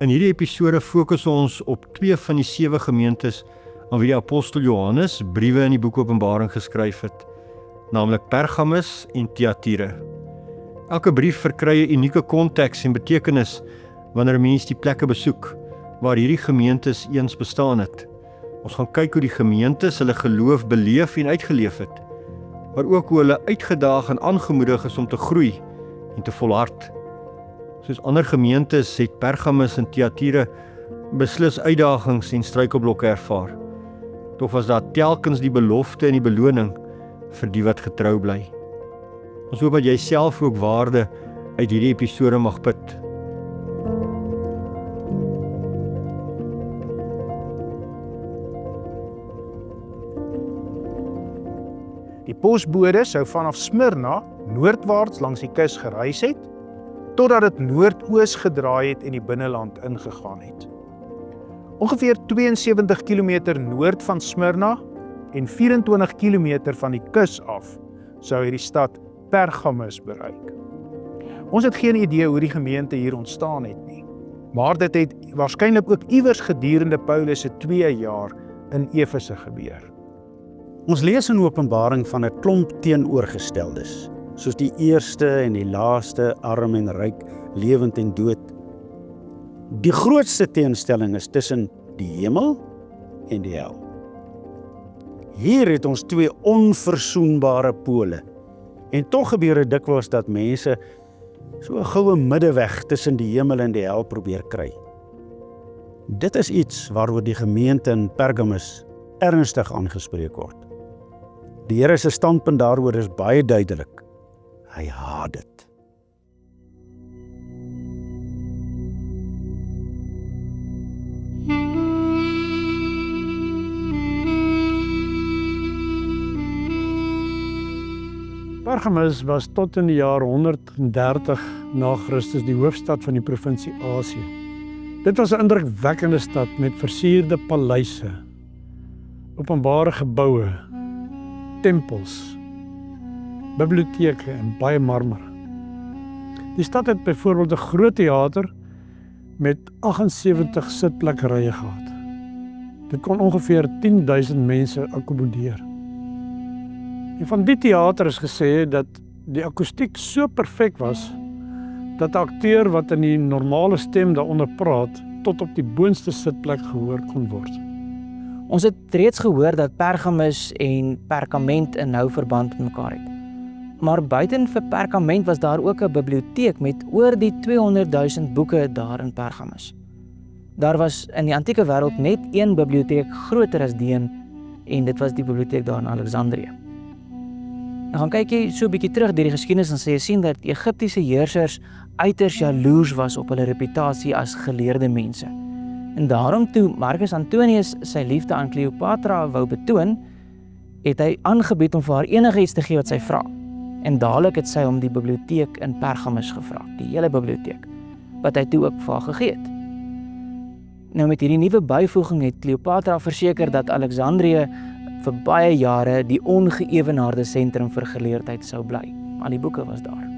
In hierdie episode fokus ons op 2 van die 7 gemeentes aan wie die apostel Johannes briewe in die boek Openbaring geskryf het, naamlik Pergamus en Thyatira. Elke brief verkry 'n unieke konteks en betekenis wanneer 'n mens die plekke besoek waar hierdie gemeentes eens bestaan het. Ons gaan kyk hoe die gemeentes hulle geloof beleef en uitgeleef het, maar ook hoe hulle uitgedaag en aangemoedig is om te groei en te volhard. Soos ander gemeentes het Pergamus en Thyatira beslis uitdagings en struikelblokke ervaar. Tog was daar telkens die belofte en die beloning vir die wat getrou bly. Ons hoop dat jy self ook waarde uit hierdie episode mag put. Die posbode sou vanaf Smyrna noordwaarts langs die kus gereis het, totdat dit noordoos gedraai het en die binneland ingegaan het. Ongeveer 72 km noord van Smyrna en 24 km van die kus af sou hy die stad Pergamus bereik. Ons het geen idee hoe die gemeente hier ontstaan het nie, maar dit het waarskynlik ook iewers gedurende Paulus se 2 jaar in Efese gebeur. Ons lees in Openbaring van 'n klomp teenoorgesteldes, soos die eerste en die laaste, arm en ryk, lewend en dood. Die grootste teenstelling is tussen die hemel en die hel. Hier het ons 2 onversoenbare pole, en tog gebeur dit dikwels dat mense so 'n goue middeweg tussen die hemel en die hel probeer kry. Dit is iets waaroor die gemeente in Pergamus ernstig aangespreek word. Die Here se standpunt daaroor is baie duidelik. Hy haat dit. Pergamus was tot in die jaar 130 na Christus die hoofstad van die provinsie Asië. Dit was 'n indrukwekkende stad met versierde paleise, openbare geboue, tempels, biblioteke en baie marmer. Die stad het byvoorbeeld 'n groot teater met 78 sitplekrye gehad. Dit kon ongeveer 10.000 mense akkommodeer. En van die teater is gesê dat die akoestiek so perfek was, dat 'n akteur wat in die normale stem daaronder praat, tot op die boonste sitplek gehoor kon word. Ons het reeds gehoor dat Pergamus en Perkament 'n nou verband met mekaar het. Maar buiten vir Perkament was daar ook 'n biblioteek met oor die 200.000 boeke daar in Pergamus. Daar was in die antieke wêreld net een biblioteek groter as die een, en dit was die biblioteek daar in Alexandrië. Nou gaan kyk jy so 'n bietjie terug deur die geskiedenis en jy sien dat Egiptiese heersers uiters jaloers was op hulle reputasie as geleerde mense. En daarom toe Marcus Antonius sy liefde aan Kleopatra wou betoon, het hy aangebied om vir haar enigiets te gee wat sy vra. En dadelik het sy hom die biblioteek in Pergamus gevra, die hele biblioteek, wat hy toe ook vir haar gegee het. Nou met hierdie nuwe byvoeging het Kleopatra verseker dat Alexandrië vir baie jare die ongeëwenaarde sentrum vir geleerdheid sou bly. Al die boeke was daar.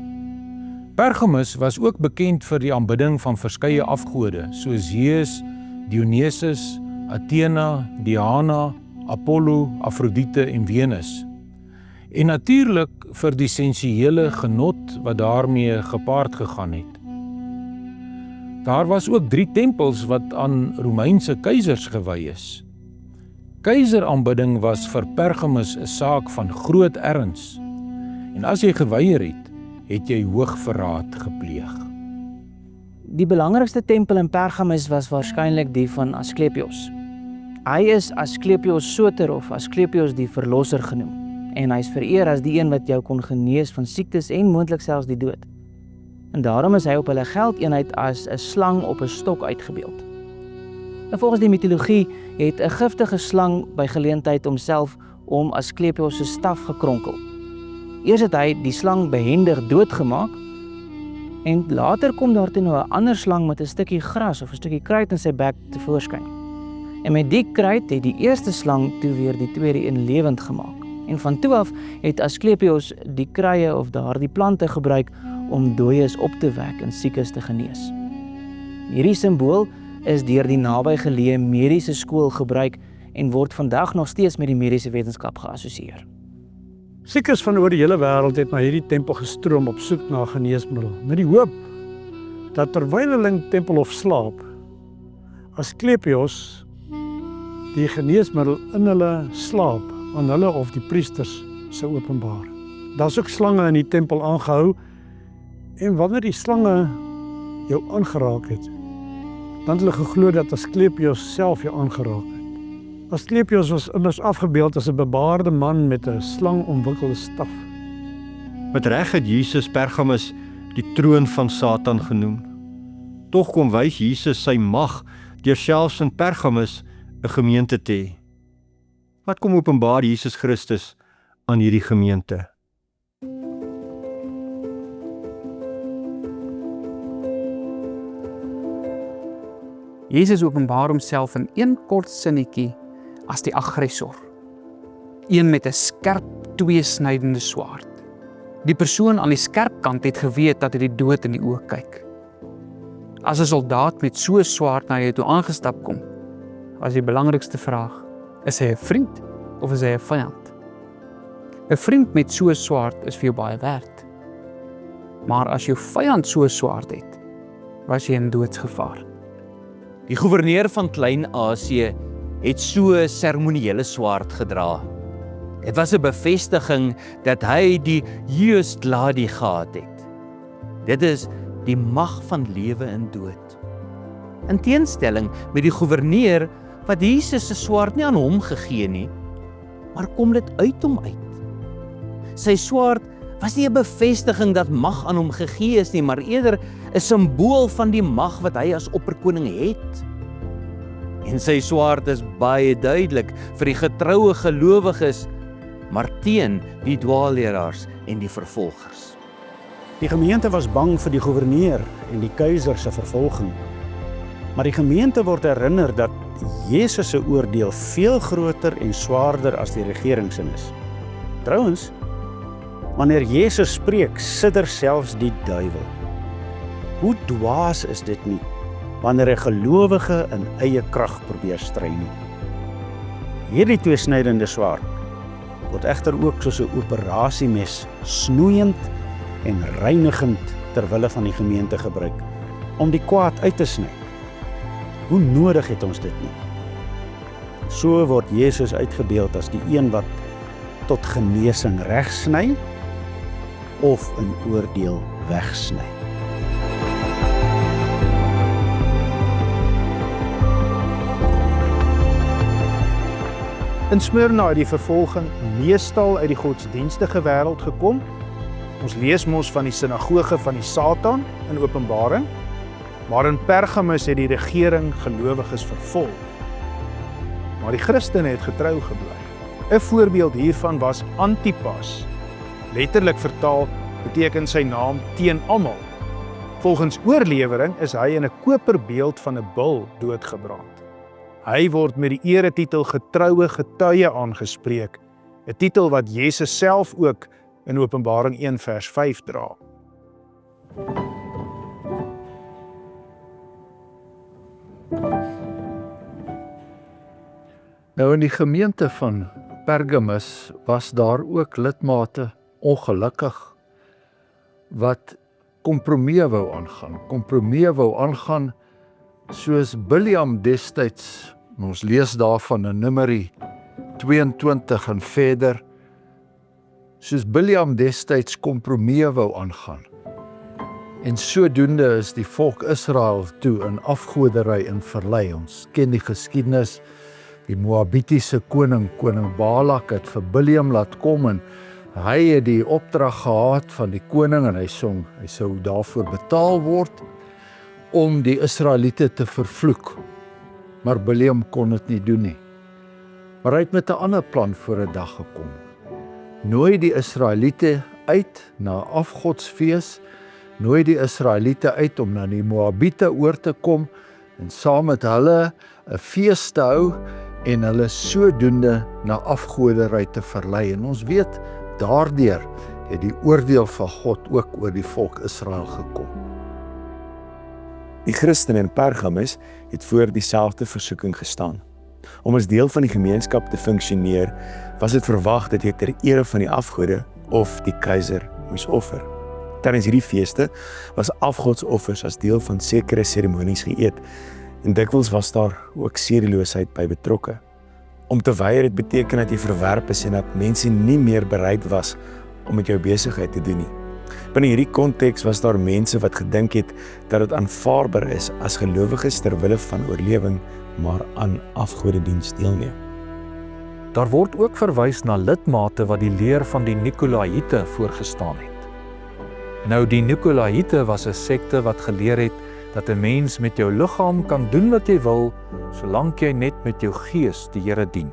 Pergamus was ook bekend vir die aanbidding van verskeie afgode, soos Zeus, Dionysus, Athena, Diana, Apollo, Afrodite en Venus. En natuurlik vir die sensuele genot wat daarmee gepaard gegaan het. Daar was ook 3 tempels wat aan Romeinse keisers gewy is. Keiseraanbidding was vir Pergamus 'n saak van groot erns. En as jy geweier het jy hoogverraad gepleeg. Die belangrikste tempel in Pergamus was waarskynlik die van Asklepios. Hy is Asklepios Soter of Asklepios die Verlosser genoem, en hy is vereer as die een wat jou kon genees van siektes en moontlik selfs die dood. En daarom is hy op hulle geldeenheid as 'n slang op 'n stok uitgebeeld. En volgens die mitologie het 'n giftige slang by geleentheid homself om Asklepios se staf gekronkel. Eers het hy die slang behendig doodgemaak, en later kom daar toe nou 'n ander slang met 'n stukkie gras of 'n stukkie kruit in sy bek tevoorskyn. En met die kruit het die eerste slang toe weer die tweede een lewend gemaak. En van toe af het Asklepios die kruie of daardie plante gebruik om dooies op te wek en siekes te genees. Hierdie simbool is deur die nabygeleë mediese skool gebruik en word vandag nog steeds met die mediese wetenskap geassosieer. Siekes van oor die hele wêreld het na hierdie tempel gestroom op soek na 'n geneesmiddel, met die hoop dat terwyl hulle in die tempelhof slaap, Asklepios die geneesmiddel in hulle slaap aan hulle of die priesters sou openbaar. Daar's ook slange in die tempel aangehou, en wanneer die slange jou aangeraak het, dan het hulle geglo dat Asklepios self jou aangeraak het. Asklepios was immers afgebeeld as 'n bebaarde man met 'n slangomwikkelde staf. Met reg het Jesus Pergamus die troon van Satan genoem. Tog kom wys Jesus sy mag deur selfs in Pergamus 'n gemeente te hê. Wat kom openbaar Jesus Christus aan hierdie gemeente? Jesus openbaar homself in een kort sinnetjie as die aggressor. Een met 'n skerp tweesnydende swaard. Die persoon aan die skerp kant het geweet dat hy die dood in die oë kyk. As 'n soldaat met so 'n swaard na jou toe aangestap kom, was die belangrikste vraag: is hy 'n vriend of is hy 'n vyand? 'n Vriend met so 'n swaard is vir jou baie werd. Maar as jou vyand so 'n swaard het, was jy in doodsgevaar. Die goewerneur van Klein-Asië het so 'n seremoniële swaard gedra. Dit was 'n bevestiging dat hy die jus gladi gehad het. Dit is die mag van lewe en dood. In teenstelling met die goewerneur wat Jesus se swaard nie aan hom gegee nie, maar kom dit uit hom uit. Sy swaard was nie 'n bevestiging dat mag aan hom gegee is nie, maar eerder 'n simbool van die mag wat hy as opperkoning het. En sy swaard is baie duidelik vir die getroue gelowiges, maar teen die dwaalleraars en die vervolgers. Die gemeente was bang vir die goewerneur en die keiser se vervolging. Maar die gemeente word herinner dat Jesus se oordeel veel groter en swaarder as die regering se is. Trouwens, wanneer Jesus spreek, sidder selfs die duiwel. Hoe dwaas is dit nie, wanneer 'n gelowige in eie krag probeer stry nie. Hierdie tweesnydende swaard word egter ook soos 'n operasiemes snoeiend en reinigend ter wille van die gemeente gebruik, om die kwaad uit te sny. Hoe nodig het ons dit nie? So word Jesus uitgebeeld as die een wat tot genesing regsny of 'n oordeel wegsny. In Smyrna het die vervolging meestal uit die godsdienstige wêreld gekom. Ons lees mos van die sinagoge van die Satan in Openbaring, maar in Pergamus het die regering gelowiges vervolg. Maar die Christene het getrou gebly. 'n Voorbeeld hiervan was Antipas. Letterlik vertaal beteken sy naam teen almal. Volgens oorlewering is hy in 'n koperbeeld van 'n bul doodgebrand. Hy word met die eretitel getroue getuie aangespreek, 'n titel wat Jesus self ook in Openbaring 1 vers 5 dra. Nou in die gemeente van Pergamus was daar ook lidmate ongelukkig wat kompromie wou aangaan. Kompromie wou aangaan soos Biljam destyds, ons lees daarvan in Numeri 22 en verder, soos Biljam destyds kompromie wou aangaan. En sodoende is die volk Israel toe in afgoderry en verlei. Ons ken die geskiedenis. Die Moabitiese koning Balak het vir Biljam laat kom en hy het die opdrag gehad van die koning en hy sou daarvoor betaal word om die Israeliete te vervloek. Maar Biljam kon dit nie doen nie. Maar hy het met 'n ander plan voor 'n dag gekom. Nooi die Israeliete uit na afgodsfees, nooi die Israeliete uit om na die Moabite oor te kom en saam met hulle 'n fees te hou en hulle sodoende na afgoderry te verlei. En ons weet, daardeur het die oordeel van God ook oor die volk Israel gekom. Die Christene in Pergamus het voor dieselfde versoeking gestaan. Om as deel van die gemeenskap te funksioneer, was dit verwag dat jy ter ere van die afgode of die keiser moes offer. Tydens hierdie feeste was afgodsoffers as deel van sekere seremonies geëet en dikwels was daar ook sedeloosheid by betrokke. Om te weier het beteken dat jy verwerp is en dat mense nie meer bereid was om met jou besigheid te doen nie. Binne hierdie konteks was daar mense wat gedink het dat dit aanvaarbaar is as gelowiges ter wille van oorlewing maar aan afgodediens deelneem. Daar word ook verwys na lidmate wat die leer van die Nikolaïte voorgestaan het. Nou die Nikolaïte was 'n sekte wat geleer het dat 'n mens met jou liggaam kan doen wat jy wil, solank jy net met jou gees die Here dien.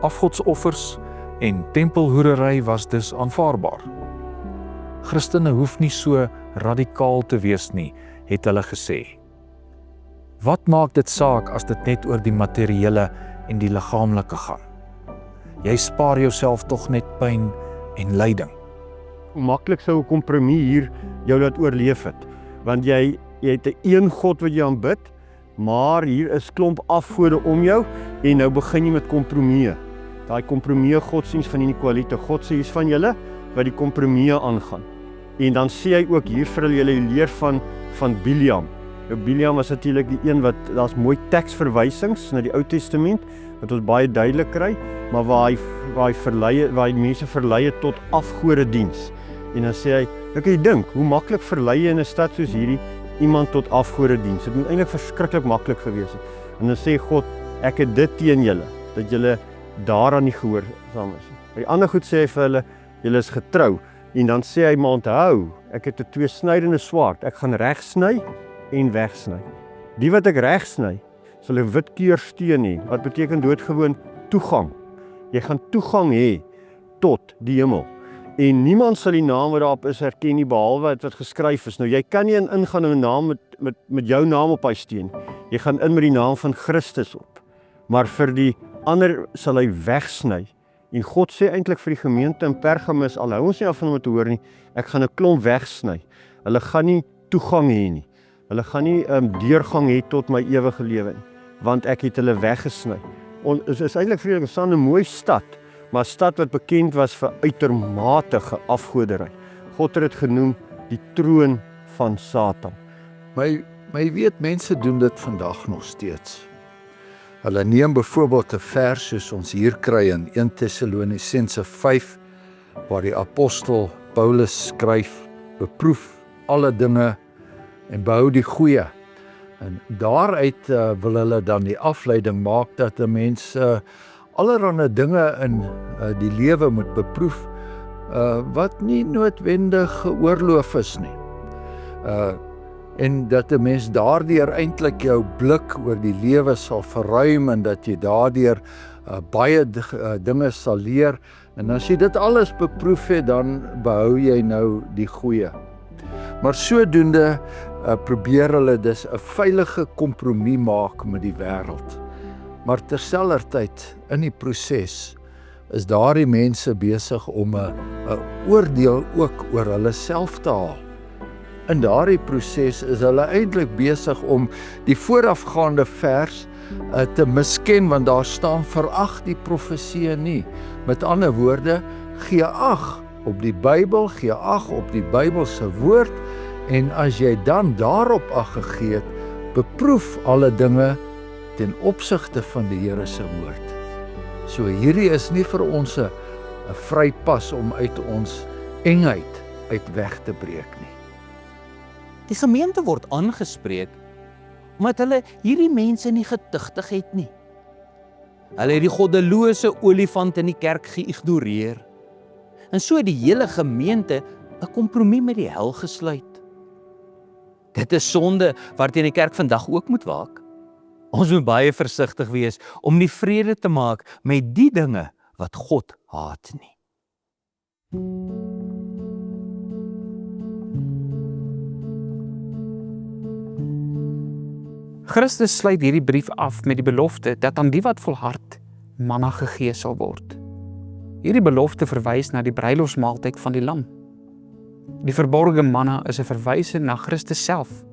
Afgodsoffers en tempelhoerery was dus aanvaarbaar. Christene hoef nie so radikaal te wees nie, het hulle gesê. Wat maak dit saak as dit net oor die materiële en die liggaamlike gaan? Jy spaar jouself tog net pyn en lyding. Hoe maklik sou 'n kompromie hier jou laat oorleef het, want jy het 'n een God wat jy aanbid, maar hier is klomp afgode om jou en nou begin jy met kompromieë. Daai kompromieë godsdiens van die Nikolaïte, God sê hier's van julle wat die kompromieë aangaan. En dan sê hy ook hier vir julle leer van Biliam. Nou Biliam was natuurlik die een wat, daar's mooi teksverwysings na die Ou Testament wat ons baie duidelik kry, maar waar hy mense verlei het tot afgodediens. En dan sê hy, nou kan jy dink, hoe maklik verlei jy in 'n stad soos hierdie iemand tot afgodediens. Dit moet eintlik verskriklik maklik gewees het. En dan sê God, ek het dit teen julle, dat julle daaraan nie gehoorsaam is. By die ander goed sê hy vir hulle, julle is getrou. En dan sê hy, maar onthou, ek het 'n tweesnydende swaard, ek gaan reg sny en wegsny. Die wat ek reg sny, sal 'n wit keursteen hê, wat beteken doodgewoon toegang. Jy gaan toegang hê tot die hemel. En niemand sal die naam wat daarop is herken nie, behalwe wat geskryf is. Nou jy kan nie ingaan in 'n naam met jou naam op hy steen. Jy gaan in met die naam van Christus op. Maar vir die ander sal hy wegsny. En God sê eintlik vir die gemeente in Pergamus, al hou ons nie af van om te hoor nie, ek gaan 'n klomp wegsny. Hulle gaan nie toegang hê nie. Hulle gaan nie deurgang hê tot my ewige lewe nie, want ek het hulle weggesny. Dit is eintlik vir julle 'n mooi stad, maar 'n stad wat bekend was vir uitermate afgoderry. God het dit genoem die troon van Satan. Maar jy weet, mense doen dit vandag nog steeds. Hulle neem byvoorbeeld 'n vers soos ons hier kry in 1 Tessalonisense 5, waar die apostel Paulus skryf, beproef alle dinge en behou die goeie. En daaruit wil hulle dan die afleiding maak dat 'n mens allerlei dinge in die lewe moet beproef wat nie noodwendig geoorloof is nie. En dat 'n mens daardeur eintlik jou blik oor die lewe sal verruim en dat jy daardeur baie dinge sal leer. En as jy dit alles beproef het, dan behou jy nou die goeie. Maar sodoende probeer hulle dus 'n veilige kompromie maak met die wêreld. Maar terselfdertyd in die proses is daardie mense besig om 'n oordeel ook oor hulle self te haal. In daardie proses is hulle eintlik besig om die voorafgaande vers te misken, want daar staan verag die profeseë nie. Met ander woorde, gee ag op die Bybel, gee ag op die Bybelse woord, en as jy dan daarop ag gegee het, beproef alle dinge ten opsigte van die Here se woord. So hierdie is nie vir ons 'n vrypas om uit ons engheid uit weg te breek nie. Die gemeente word aangespreek omdat hulle hierdie mense nie getuigtig het nie. Hulle het die goddelose olifant in die kerk geïgnoreer. En so het die hele gemeente 'n kompromie met die hel gesluit. Dit is sonde waarteen die kerk vandag ook moet waak. Ons moet baie versigtig wees om nie vrede te maak met die dinge wat God haat nie. Christus sluit hierdie brief af met die belofte dat aan die wat volhard manna gegee sal word. Hierdie belofte verwys na die bruilofsmaaltyd van die lam. Die verborgde manna is 'n verwysing na Christus self.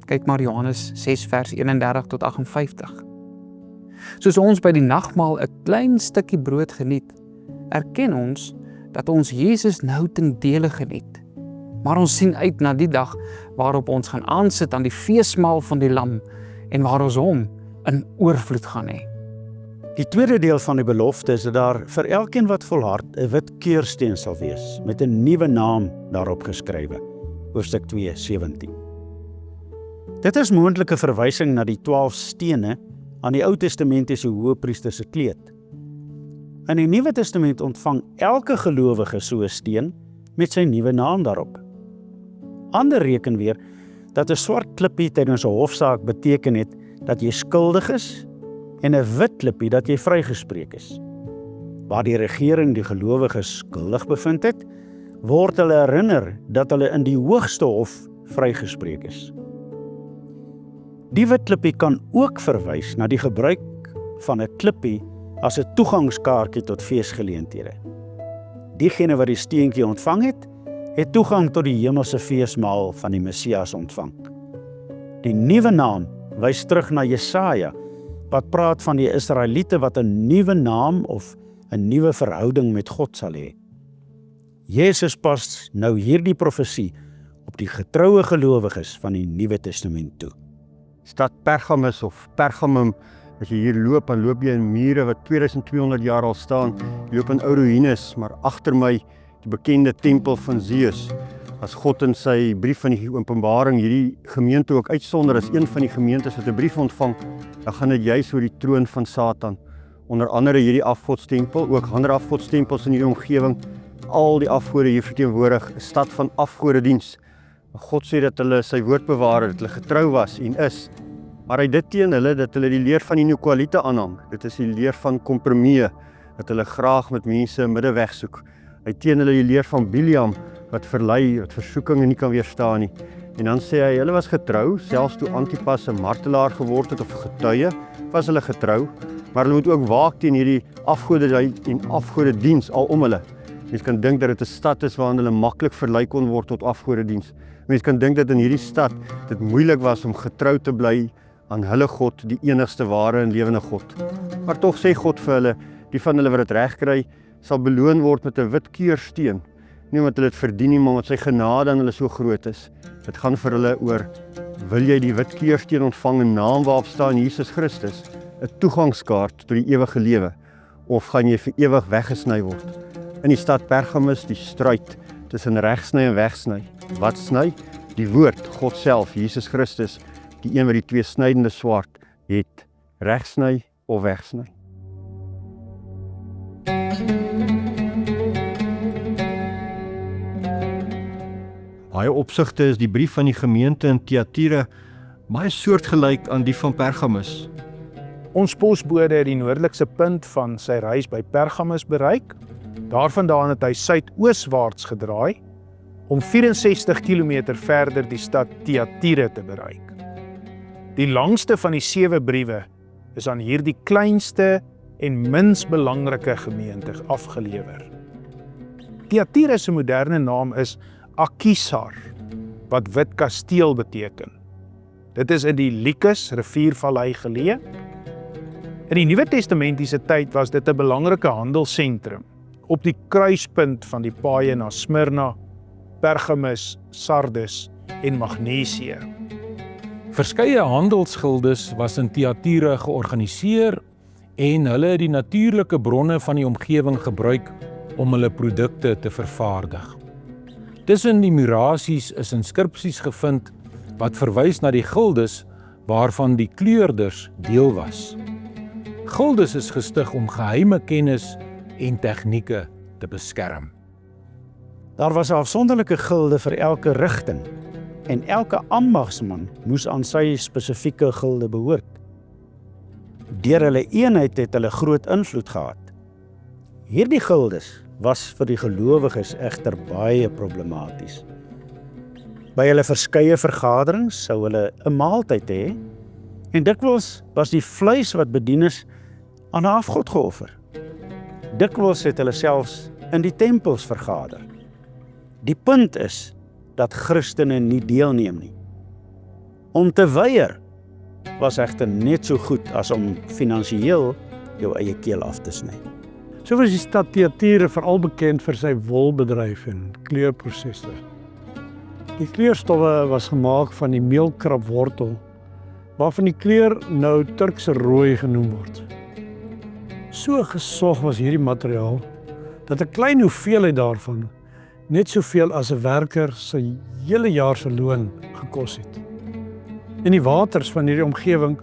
Kyk maar Johannes 6 vers 31 tot 58. Soos ons by die nagmaal 'n klein stukkie brood geniet, erken ons dat ons Jesus nou ten dele geniet. Maar ons sien uit na die dag waarop ons gaan aansit aan die feesmaal van die Lam en waar ons hom in oorvloed gaan hê. Die tweede deel van die belofte is dat daar vir elkeen wat volhard 'n wit keursteen sal wees met 'n nuwe naam daarop geskrywe. Hoofstuk 2:17. Dit is moontlike verwysing na die 12 stene aan die Ou Testamentiese Hoëpriester se kleed. In die Nuwe Testament ontvang elke gelowige so 'n steen met sy nuwe naam daarop. Ander reken weer dat 'n swart klippie tydens 'n hofsaak beteken het dat jy skuldig is en 'n wit klippie dat jy vrygespreek is. Waar die regering die gelowiges skuldig bevind het, word hulle herinner dat hulle in die hoogste hof vrygespreek is. Die wit klippie kan ook verwys na die gebruik van 'n klippie as 'n toegangskaartjie tot feesgeleenthede. Diegene wat die steentjie ontvang het, het toegang tot die hemelse feesmaal van die Messias ontvang. Die nuwe naam wys terug na Jesaja, wat praat van die Israeliete wat 'n nuwe naam of 'n nuwe verhouding met God sal hê. Jesus pas nou hierdie profesie op die getroue gelowiges van die Nuwe Testament toe. Stad Pergamus of Pergamum, as jy hier loop, dan loop jy in mure wat 2200 jaar al staan. Jy loop in ou ruïnes, maar agter my die bekende tempel van Zeus. As God in sy brief van die Openbaring hierdie gemeente ook uitsonder as een van die gemeentes wat 'n brief ontvang, dan gaan dit juis oor die troon van Satan. Onder andere hierdie afgodstempel, ook ander afgodstempels in die omgewing, al die afgode hier verteenwoordig, 'n stad van afgodediens. God sê dat hulle sy woord bewaar het, dat hulle getrou was en is. Maar hy dit teen hulle, dat hulle die leer van die Nikolaïte aanhang. Dit is die leer van kompromie, dat hulle graag met mense 'n middelweg soek. Hy teen hulle die leer van Biliam, wat verlei, wat versoekinge nie kan weerstaan nie. En dan sê hy, hulle was getrou, selfs toe Antipas 'n martelaar geword het of getuie, was hulle getrou, maar hulle moet ook waak teen hierdie afgoderry en afgodediens al om hulle. Mens kan dink dat dit 'n stad is waarin hulle maklik verlei kon word tot afgodediens. Mens kan dink dat in hierdie stad dit moeilik was om getrou te bly aan hulle God, die enigste ware en lewende God. Maar tog sê God vir hulle, die van hulle wat dit reg kry, sal beloon word met 'n wit keursteen. Nie omdat hulle dit verdien nie, maar omdat sy genade aan hulle so groot is. Dit gaan vir hulle oor, wil jy die wit keursteen ontvang in naam waarop staan Jesus Christus, 'n toegangskaart tot die ewige lewe, of gaan jy vir ewig weggesny word? In die stad Pergamus die stryd tussen regsny en wegsny. Wat sny? Die woord, God self, Jesus Christus, die een wat die twee snydende swaard het, regsny of wegsny. Baie opsigte is die brief van die gemeente in Thyatira baie soortgelyk aan die van Pergamus. Ons posbode het die noordelikste punt van sy reis by Pergamus bereik. Daarvandaan het hy suidooswaarts gedraai om 64 km verder die stad Thyatira te bereik. Die langste van die 7 briewe is aan hierdie kleinste en minst belangrike gemeente afgelewer. Thyatira se moderne naam is Akhisar, wat wit kasteel beteken. Dit is in die Lycus riviervallei geleë. In die Nuwe Testamentiese tyd was dit 'n belangrike handelsentrum op die kruispunt van die paaie na Smyrna, Pergamus, Sardis en Magnesië. Verskeie handelsgildes was in Thyatira georganiseer en hulle het die natuurlike bronne van die omgewing gebruik om hulle produkte te vervaardig. Tussen die murasies is inskripsies gevind wat verwys na die gildes waarvan die kleurders deel was. Gildes is gestig om geheime kennis en tegnieke te beskerm. Daar was 'n afsonderlike gilde vir elke rigting en elke ambagsman moes aan sy spesifieke gilde behoort. Deur hulle eenheid het hulle groot invloed gehad. Hierdie gildes was vir die gelowiges egter baie problematies. By hulle verskeie vergaderings sou hulle 'n maaltyd hê en dikwels was die vleis wat bedien is aan 'n afgod geoffer. Dikwels het hulle selfs in die tempels vergader. Die punt is dat Christene nie deelneem nie. Om te weier was egter net so goed as om finansiëel jou eie keel af te sny. So was die stad Thyatira veral bekend vir sy wolbedryf en kleurprosesse. Die kleurstowwe was gemaak van die meelkrapwortel, waarvan die kleur nou Turkse rooi genoem word. So gesog was hierdie materiaal, dat 'n klein hoeveelheid daarvan net soveel as 'n werker sy hele jaar se loon gekos het. En die waters van hierdie omgewing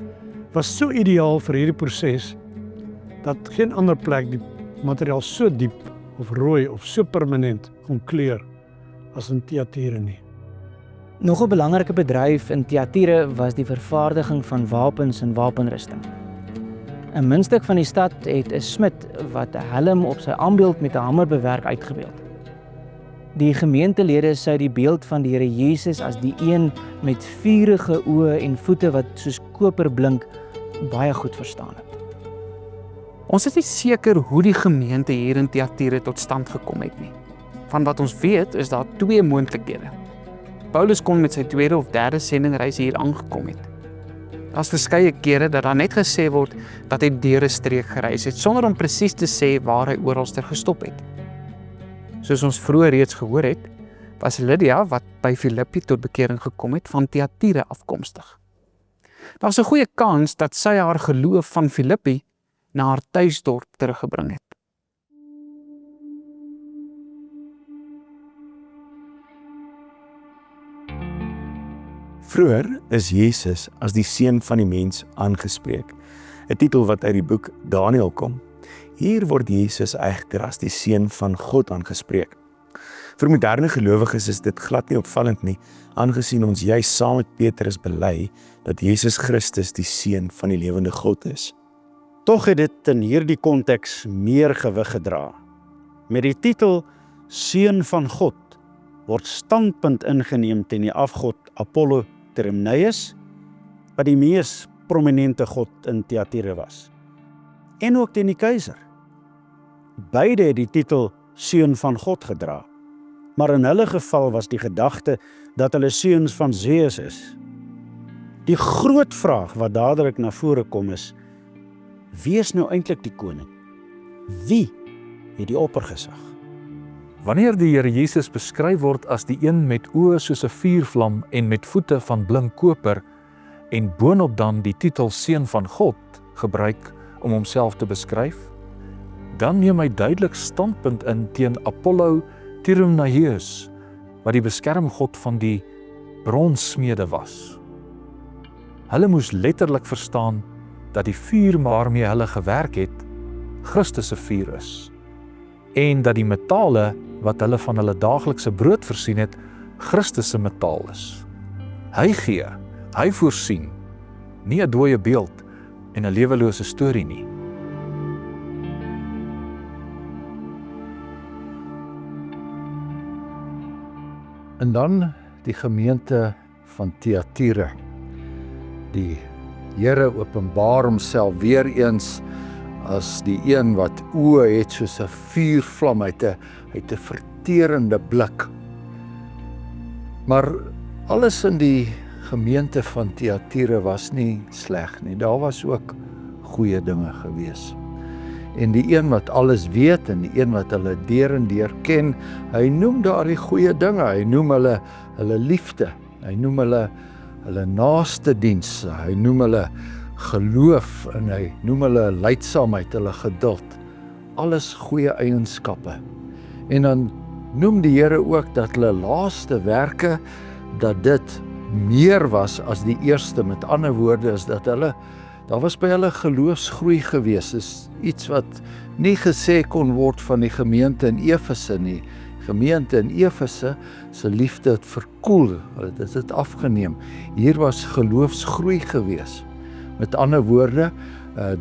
was so ideaal vir hierdie proses, dat geen ander plek die materiaal so diep of rooi of so permanent kon kleur as in Thyatira nie. Nog 'n belangrike bedryf in Thyatira was die vervaardiging van wapens en wapenrusting. 'n Muntstuk van die stad het 'n smid wat 'n helm op sy ambeeld met 'n hamer bewerk uitgebeeld. Die gemeentelede sou die beeld van die Here Jesus as die een met vurige oë en voete wat soos koper blink baie goed verstaan het. Ons is nie seker hoe die gemeente hier in Thyatira tot stand gekom het nie. Van wat ons weet is daar 2 moontlikhede. Paulus kon met sy 2de of 3de sendingreis hier aangekom het. Daar's verskeie kere dat daar net gesê word dat hy deur 'n streek gereis het, sonder om presies te sê waar hy oralster gestop het. Soos ons vroeër reeds gehoor het, was Lydia, wat by Filippi tot bekering gekom het, van Thyatira afkomstig. Daar's 'n goeie kans dat sy haar geloof van Filippi na haar tuisdorp teruggebring het. Vroeger is Jesus as die seun van die mens aangespreek, 'n titel wat uit die boek Daniël kom. Hier word Jesus egter as die seun van God aangespreek. Vir moderne gelowiges is dit glad nie opvallend nie, aangesien ons juis saam met Petrus bely dat Jesus Christus die seun van die lewende God is. Tog het dit in hierdie konteks meer gewig gedra. Met die titel Seun van God word standpunt ingeneem teen die afgod Apollo Tyrmneus, wat die mees prominente god in Thyatira was. En ook teen die keiser. Beide het die titel Seun van God gedra, maar in hulle geval was die gedagte dat hulle seuns van Zeus is. Die groot vraag wat dadelik na vore kom is, wie is nou eintlik die koning? Wie het die oppergesag? Wanneer die Here Jesus beskryf word as die een met oë soos 'n vuurvlam en met voete van blink koper en boonop dan die titel Seun van God gebruik om homself te beskryf, dan neem hy duidelik standpunt in teen Apollo Tyrmneus, wat die beskermgod van die bronsmede was. Hulle moes letterlik verstaan dat die vuur waarmee hulle gewerk het, Christus se vuur is, en dat die metale wat hulle van hulle daaglikse brood voorsien het, Christus se metaal is. Hy gee, hy voorsien, nie 'n dooie beeld en 'n lewelose storie nie. En dan die gemeente van Thyatira. Die Here openbaar homself weer eens as die een wat oë het soos 'n vuurvlam, uit 'n verterende blik. Maar alles in die gemeente van Thyatira was nie sleg nie. Daar was ook goeie dinge gewees. En die een wat alles weet en die een wat hulle deur en deur ken, hy noem daardie goeie dinge. Hy noem hulle liefde. Hy noem hulle naaste diens. Hy noem hulle geloof en hy noem hulle lydsaamheid, hulle geduld. Alles goeie eienskappe. En dan noem die Here ook dat hulle laaste werke, dat dit meer was as die eerste. Met ander woorde is dat daar was by hulle geloofsgroei gewees. Is iets wat nie gesê kon word van die gemeente in Efese nie. Gemeente in Efese se liefde het verkoel, dit het afgeneem. Hier was geloofsgroei gewees. Met ander woorde,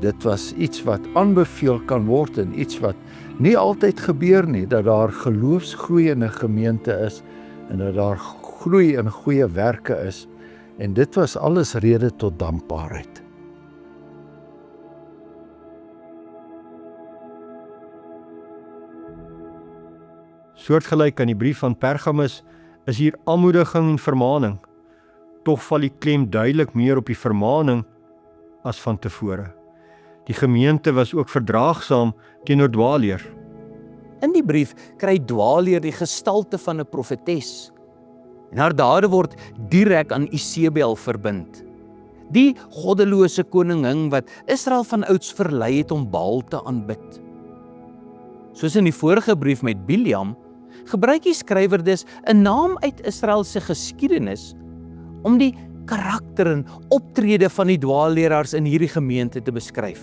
dit was iets wat aanbeveel kan word en iets wat nie altyd gebeur nie, dat daar geloofsgroei in 'n gemeente is en dat daar groei in goeie werke is. En dit was alles rede tot dankbaarheid. Soortgelyk aan die brief van Pergamus is hier aanmoediging en vermaaning. Tog val die klem duidelik meer op die vermaaning as van tevore. Die gemeente was ook verdraagsaam teenoor dwaalleer. In die brief kry dwaalleer die gestalte van 'n profetes. En haar dade word direk aan Isebel verbind. Die goddelose koningin wat Israel van ouds verlei het om Baal te aanbid. Soos in die vorige brief met Biljam, gebruik die skrywer dus 'n naam uit Israel se geskiedenis om die karakter en optrede van die dwaalleraars in hierdie gemeente te beskryf.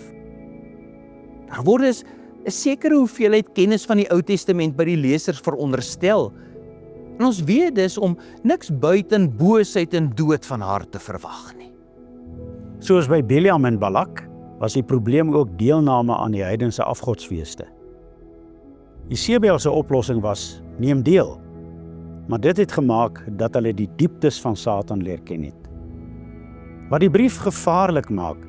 Daar word dus 'n sekere hoeveelheid kennis van die Ou Testament by die lesers veronderstel. En ons weet dus om niks buiten boosheid en dood van haar te verwag nie. Soos by Biljam en Balak was die probleem ook deelname aan die heidense afgodsfeeste. Isebel se oplossing was neem deel, maar dit het gemaak dat hulle die dieptes van Satan leer ken het. Wat die brief gevaarlik maak,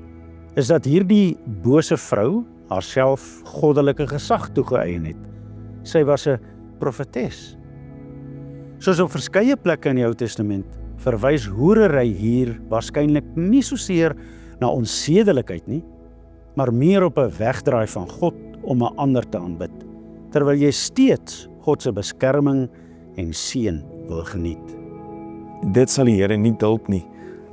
is dat hierdie bose vrou haarself goddelike gesag toegeëien het. Sy was 'n profetes. Soos op verskeie plekke in die Ou Testament, verwys hoerery hier waarskynlik nie soseer na onsedelikheid nie, maar meer op 'n wegdraai van God om 'n ander te aanbid, terwyl jy steeds God se beskerming en seën wil geniet. Dit sal die Here nie duld nie.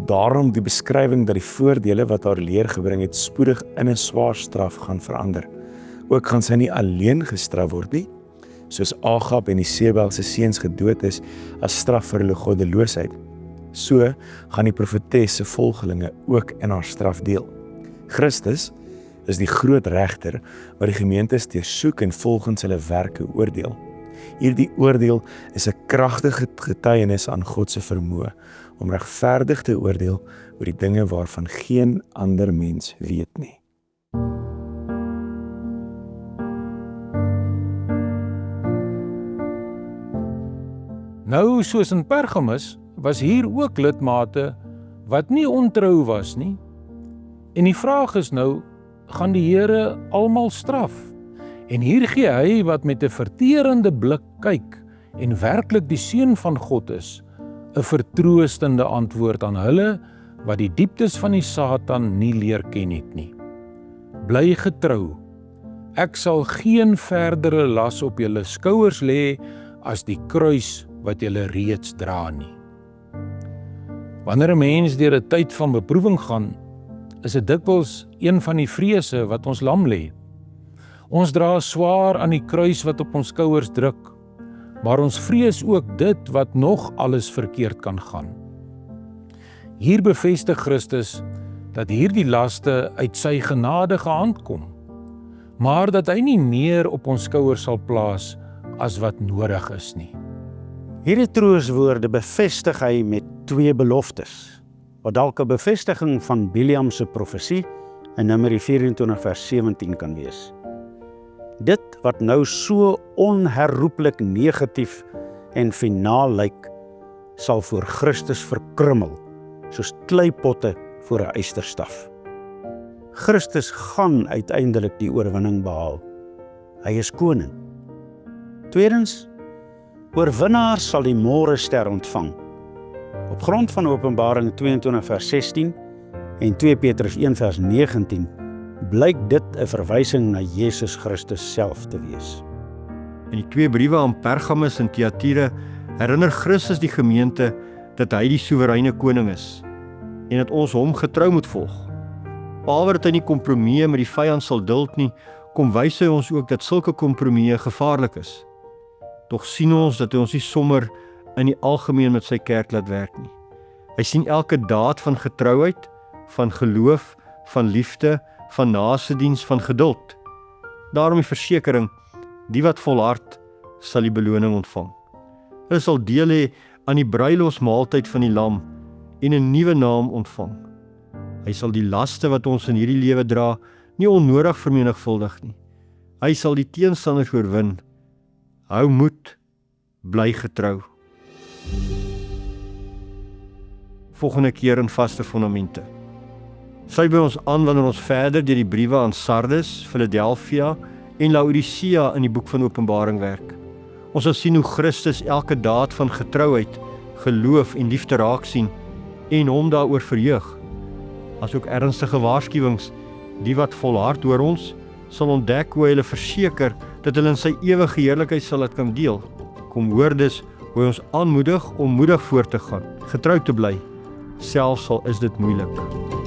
Daarom die beskrywing dat die voordele wat haar leer gebring het spoedig in 'n swaar straf gaan verander. Ook gaan sy nie alleen gestraf word nie, soos Agab en Isebel se seuns gedood is as straf vir hulle goddeloosheid. So gaan die profetes se volgelinge ook in haar straf deel. Christus is die groot regter wat die gemeentes deursoek en volgens hulle werke oordeel. Hierdie oordeel is 'n kragtige getuienis aan God se vermoë om regverdig te oordeel oor die dinge waarvan geen ander mens weet nie. Nou, soos in Pergamus, was hier ook lidmate wat nie ontrou was nie. En die vraag is nou, gaan die Here almal straf? En hier gee hy wat met 'n verterende blik kyk en werklik die seun van God is, 'n vertroostende antwoord aan hulle wat die dieptes van die Satan nie leer ken het nie. Bly getrou. Ek sal geen verdere las op julle skouers lê as die kruis wat julle reeds dra nie. Wanneer 'n mens deur 'n tyd van beproewing gaan, is dit dikwels een van die vrese wat ons lam lê. Ons dra swaar aan die kruis wat op ons skouers druk, maar ons vrees ook dit wat nog alles verkeerd kan gaan. Hier bevestig Christus dat hierdie laste uit sy genadige hand kom, maar dat hy nie meer op ons skouers sal plaas as wat nodig is nie. Hierdie trooswoorde bevestig hy met 2 beloftes, wat dalk 'n bevestiging van Biljam se profesie in Numeri 24 vers 17 kan wees. Dit wat nou so onherroepelik negatief en finaal lyk, sal voor Christus verkrummel, soos kleipotte voor 'n ysterstaf. Christus gaan uiteindelik die oorwinning behaal. Hy is koning. Tweedens, oorwinnaars sal die môrester ontvang. Op grond van Openbaring 22 vers 16 en 2 Petrus 1 vers 19 blyk dit 'n verwysing na Jesus Christus self te wees. In die 2 briewe aan Pergamus en Thyatira herinner Christus die gemeente dat hy die soewereine koning is en dat ons hom getrou moet volg. Behalwe dat hy nie kompromieë met die vyand sal duld nie, kom wys hy ons ook dat sulke kompromieë gevaarlik is. Tog sien ons dat hy ons nie sommer in die algemeen met sy kerk laat werk nie. Hy sien elke daad van getrouheid, van geloof, van liefde, van naasediens, van geduld. Daarom die versekering, die wat volhard, sal die beloning ontvang. Hulle sal deel hê aan die bruilofsmaaltyd van die lam en 'n nuwe naam ontvang. Hy sal die laste wat ons in hierdie lewe dra, nie onnodig vermenigvuldig nie. Hy sal die teenstanders oorwin. Hou moed, bly getrou. Volgende keer in vaste fondamente. Sluit by ons aan wanneer ons verder deur die briewe aan Sardes, Philadelphia en Laodicea in die boek van Openbaring werk. Ons sal sien hoe Christus elke daad van getrouheid, geloof en liefde raak sien en hom daaroor verheug. Asook ernstige waarskuwings, die wat volhard oor ons, sal ontdek hoe hy hulle verseker dat hulle in sy ewige heerlikheid sal dit kan deel. Kom hoor dus hoe hy ons aanmoedig om moedig voort te gaan, getrou te bly, selfs al is dit moeilik.